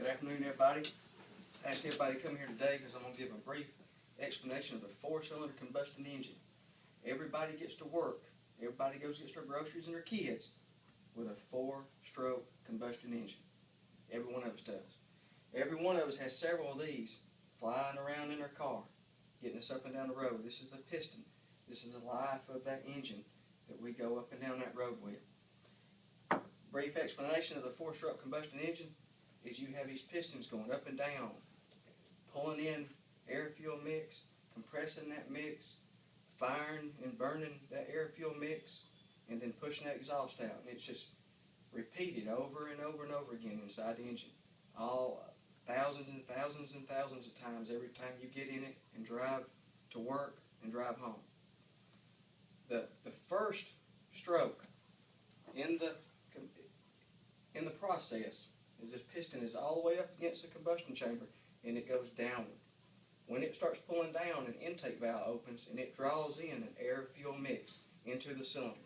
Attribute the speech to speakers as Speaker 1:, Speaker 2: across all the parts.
Speaker 1: afternoon, everybody. I asked everybody to come here today because I'm going to give a brief explanation of the four-cylinder combustion engine. Everybody gets to work. Everybody goes and gets their groceries and their kids with a four-stroke combustion engine. Every one of us does. Every one of us has several of these flying around in their car, getting us up and down the road. This is the piston. This is the life of that engine that we go up and down that road with. Brief explanation of the four-stroke combustion engine is you have these pistons going up and down, pulling in air-fuel mix, compressing that mix, firing and burning that air-fuel mix, and then pushing that exhaust out. And it's just repeated over and over and over again inside the engine. All thousands and thousands and thousands of times every time you get in it and drive to work and drive home. The first stroke in the process is this piston is all the way up against the combustion chamber and it goes downward. When it starts pulling down, an intake valve opens and it draws in an air-fuel mix into the cylinder.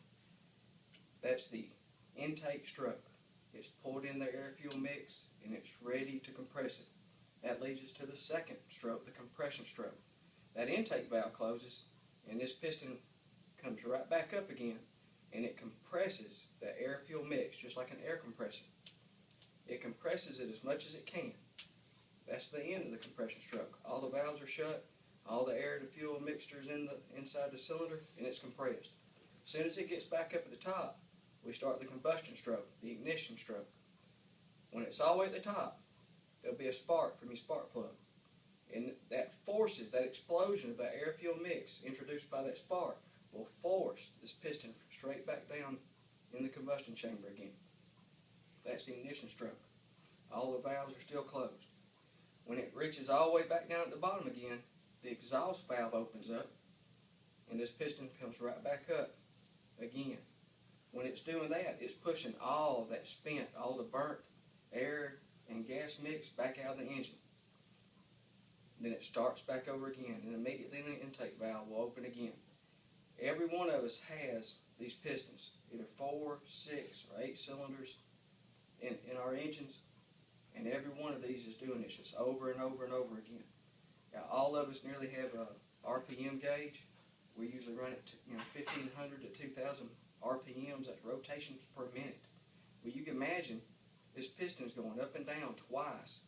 Speaker 1: That's the intake stroke. It's pulled in the air-fuel mix and it's ready to compress it. That leads us to the second stroke, the compression stroke. That intake valve closes and this piston comes right back up again and it compresses the air-fuel mix just like an air compressor. It compresses it as much as it can. That's the end of the compression stroke. All the valves are shut, all the air to fuel mixture is inside the cylinder, and it's compressed. As soon as it gets back up at the top, we start the combustion stroke, the ignition stroke. When it's all the way at the top, there'll be a spark from your spark plug. And that forces, that explosion of that air-fuel mix introduced by that spark will force this piston straight back down in the combustion chamber again. That's the ignition stroke. All the valves are still closed. When it reaches all the way back down at the bottom again, the exhaust valve opens up and this piston comes right back up again. When it's doing that, it's pushing all of that spent, all the burnt air and gas mix back out of the engine. Then it starts back over again and immediately the intake valve will open again. Every one of us has these pistons, either 4, 6, or 8 cylinders in our engines, and every one of these is doing this just over and over and over again. Now, all of us nearly have a RPM gauge. We usually run it to 1,500 to 2,000 RPMs. That's rotations per minute. Well, you can imagine this piston is going up and down twice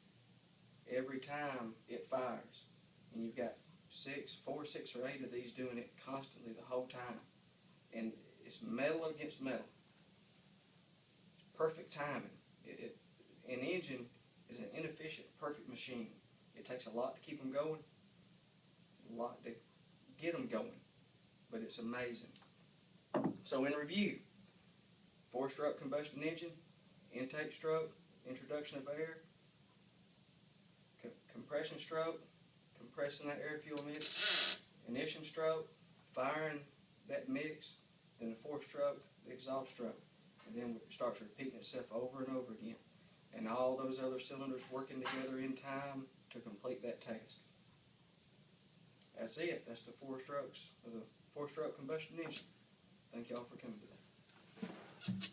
Speaker 1: every time it fires, and you've got 4, 6, or 8 of these doing it constantly the whole time, and it's metal against metal. Perfect timing. An engine is an inefficient, perfect machine. It takes a lot to keep them going, a lot to get them going, but it's amazing. So in review, four-stroke combustion engine, intake stroke, introduction of air, compression stroke, compressing that air-fuel mix, ignition stroke, firing that mix, then the fourth stroke, the exhaust stroke. And then it starts repeating itself over and over again. And all those other cylinders working together in time to complete that task. That's it. That's the 4 strokes of the 4-stroke combustion engine. Thank y'all for coming today.